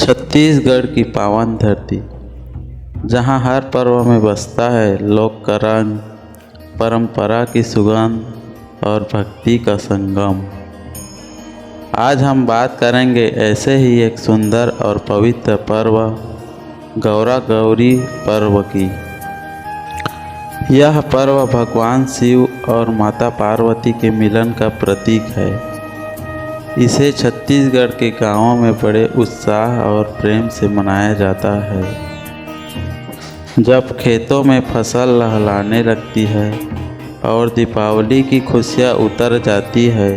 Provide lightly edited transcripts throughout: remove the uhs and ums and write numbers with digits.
छत्तीसगढ़ की पावन धरती, जहाँ हर पर्व में बसता है लोक का रंग, परंपरा की सुगंध और भक्ति का संगम। आज हम बात करेंगे ऐसे ही एक सुंदर और पवित्र पर्व गौरा गौरी पर्व की। यह पर्व भगवान शिव और माता पार्वती के मिलन का प्रतीक है। इसे छत्तीसगढ़ के गांवों में बड़े उत्साह और प्रेम से मनाया जाता है। जब खेतों में फसल लहलाने लगती है और दीपावली की खुशियाँ उतर जाती है,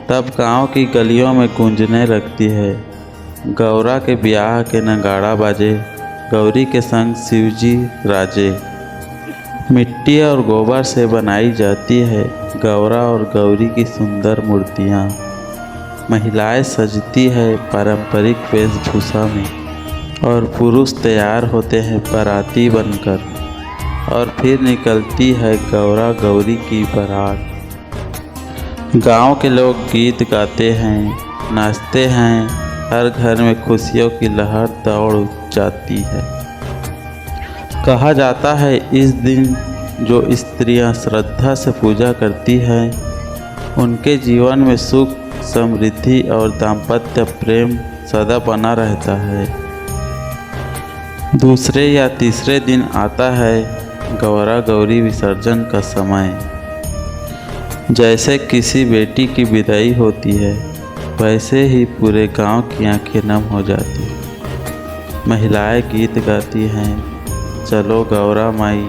तब गांव की गलियों में गूंजने लगती है गौरा के ब्याह के नगाड़ा बाजे, गौरी के संग शिवजी राजे। मिट्टी और गोबर से बनाई जाती है गौरा और गौरी की सुंदर मूर्तियाँ। महिलाएं सजती है पारंपरिक वेशभूषा में और पुरुष तैयार होते हैं बाराती बनकर, और फिर निकलती है गौरा गौरी की बारात। गांव के लोग गीत गाते हैं, नाचते हैं, हर घर में खुशियों की लहर दौड़ जाती है। कहा जाता है इस दिन जो स्त्रियां श्रद्धा से पूजा करती हैं, उनके जीवन में सुख, समृद्धि और दाम्पत्य प्रेम सदा बना रहता है। दूसरे या तीसरे दिन आता है गौरा गौरी विसर्जन का समय। जैसे किसी बेटी की विदाई होती है, वैसे ही पूरे गांव की आंखें नम हो जाती हैं। महिलाएं गीत गाती हैं, चलो गौरा माई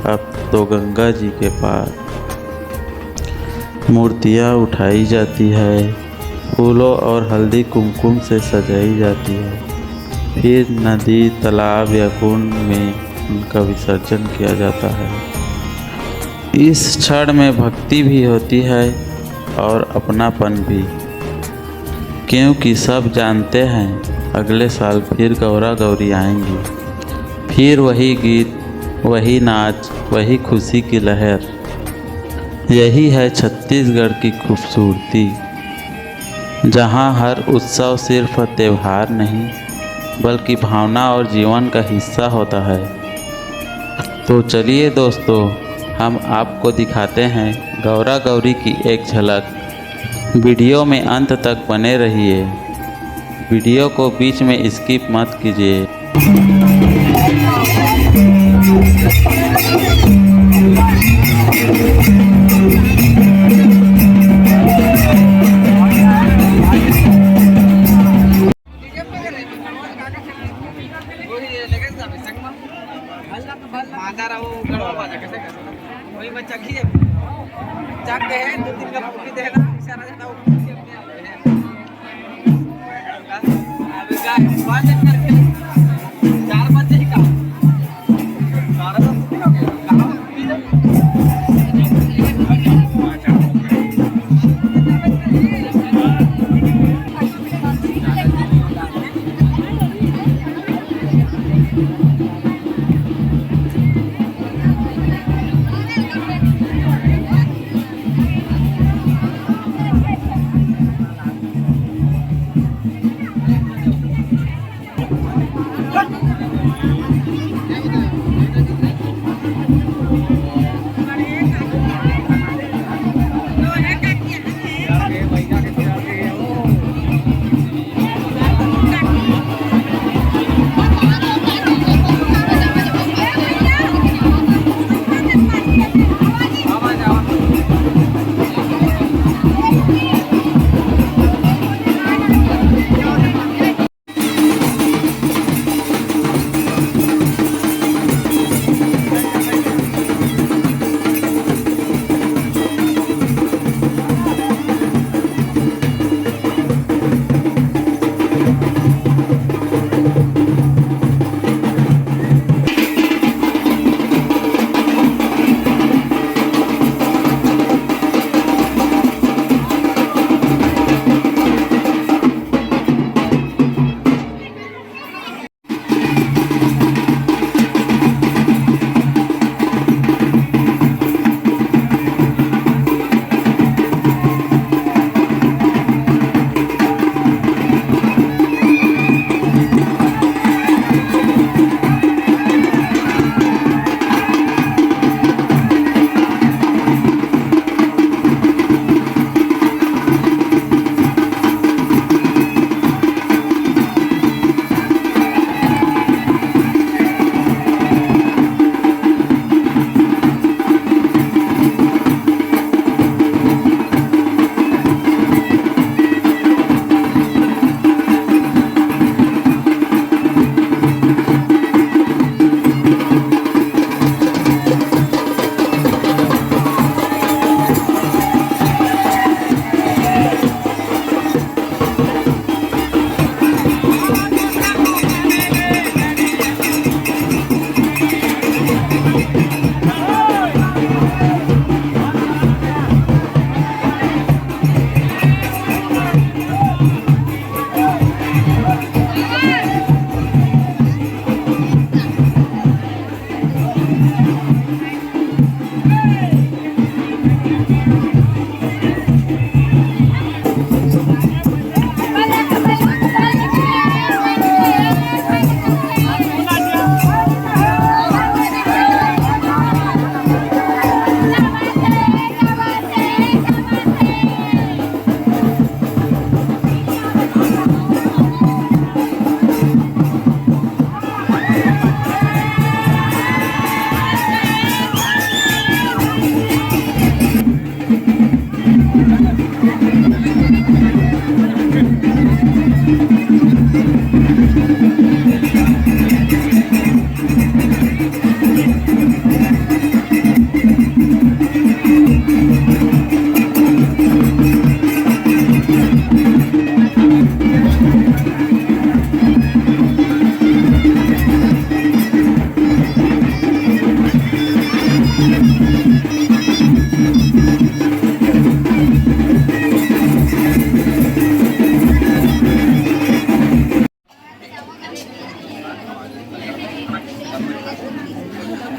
अब तो गंगा जी के पार। मूर्तियाँ उठाई जाती है, फूलों और हल्दी कुमकुम से सजाई जाती है। फिर नदी, तालाब या कुंड में उनका विसर्जन किया जाता है। इस क्षण में भक्ति भी होती है और अपनापन भी, क्योंकि सब जानते हैं अगले साल फिर गौरा गौरी आएंगी। फिर वही गीत, वही नाच, वही खुशी की लहर। यही है छत्तीसगढ़ की खूबसूरती, जहाँ हर उत्सव सिर्फ त्यौहार नहीं बल्कि भावना और जीवन का हिस्सा होता है। तो चलिए दोस्तों, हम आपको दिखाते हैं गौरा गौरी की एक झलक। वीडियो में अंत तक बने रहिए, वीडियो को बीच में स्किप मत कीजिए। वही बच्चा खिए चाक दे है, 2-3 का पूरी दे ना, इशारा देता हूं अब गाय बात करके 4 बजे ही का 12 बजे हो गया कहां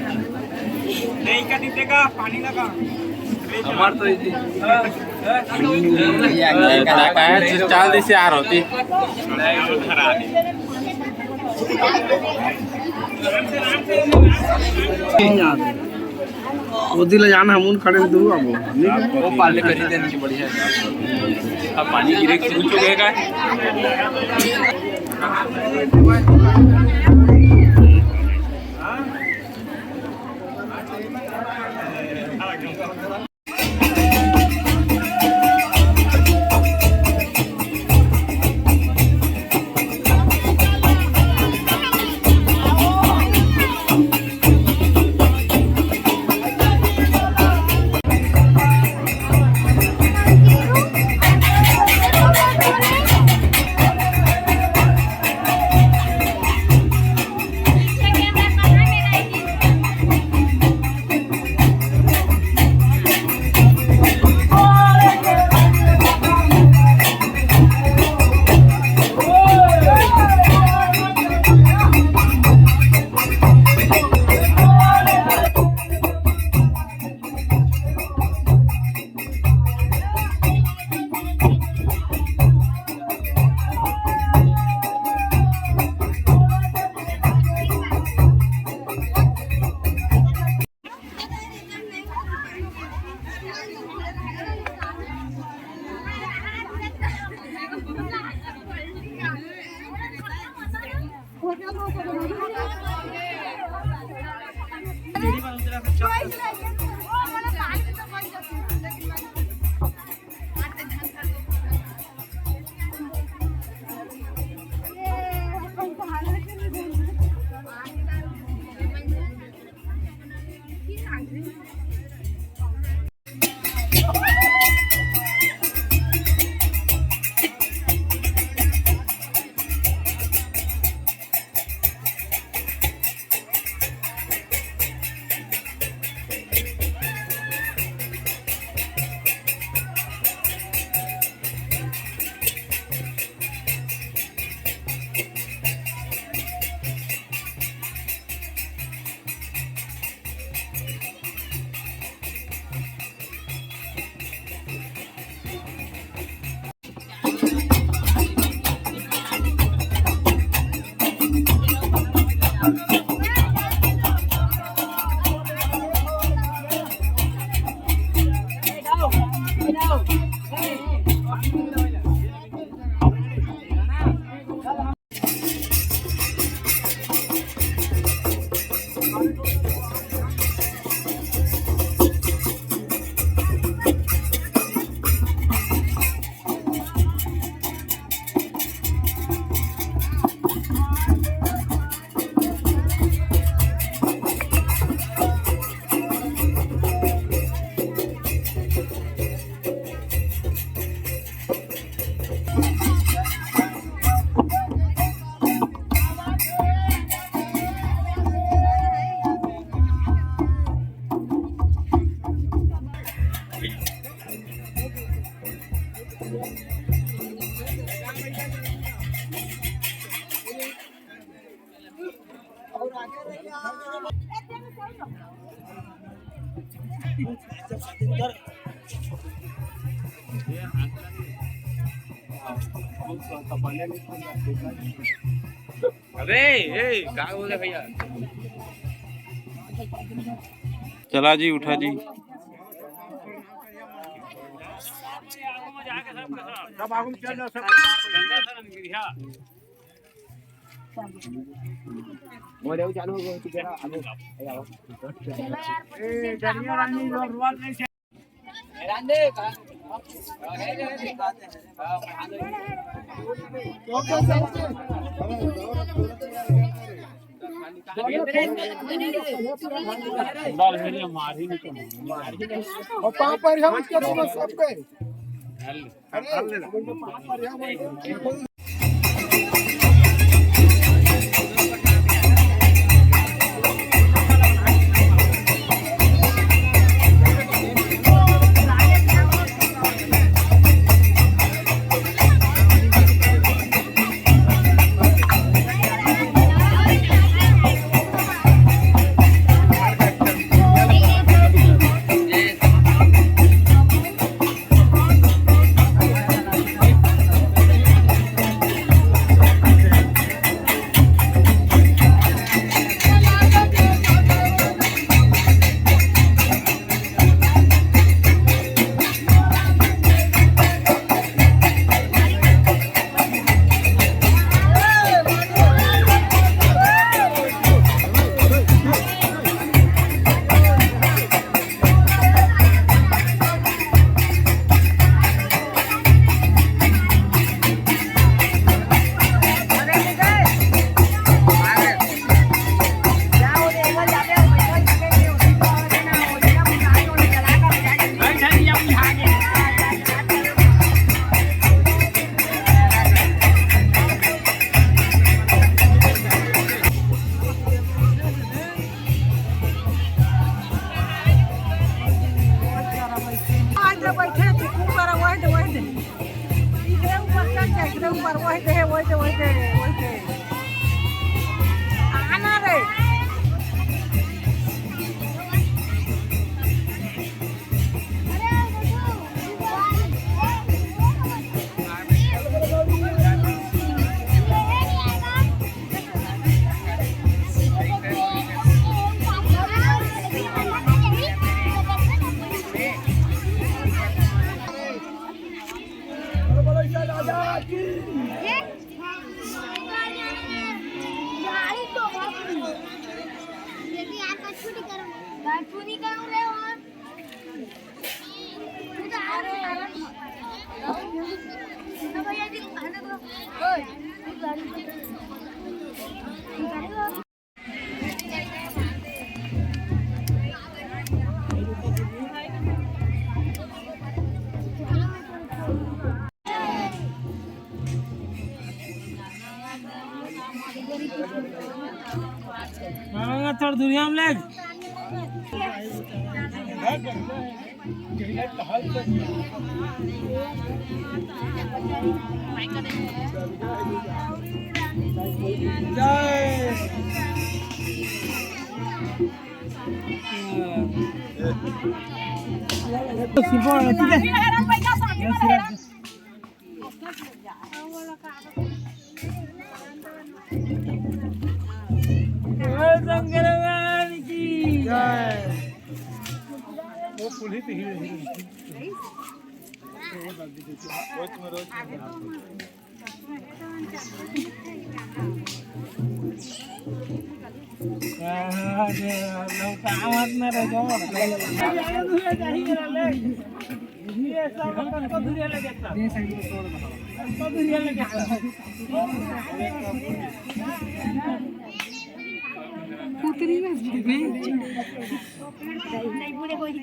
नहीं का दीते का पानी लगा हमार तो चाल दिसे आर होती ओदी ले जाना हम खड़े दूर अब वो पाले कर देने की बढ़िया अब पानी गिरे शुरू हो गएगा अरे ए काय बोले भैया चला जी उठा जी सब आगू चल जा सब मोरे चालू हो गयो जरा आगू ए जरिया रानी रोड नहीं रांदे का और पापा हम क्या तुम सब पे अरे थोड़ा दुनिया में लग वो पुलिस ही नहीं पूरे कोई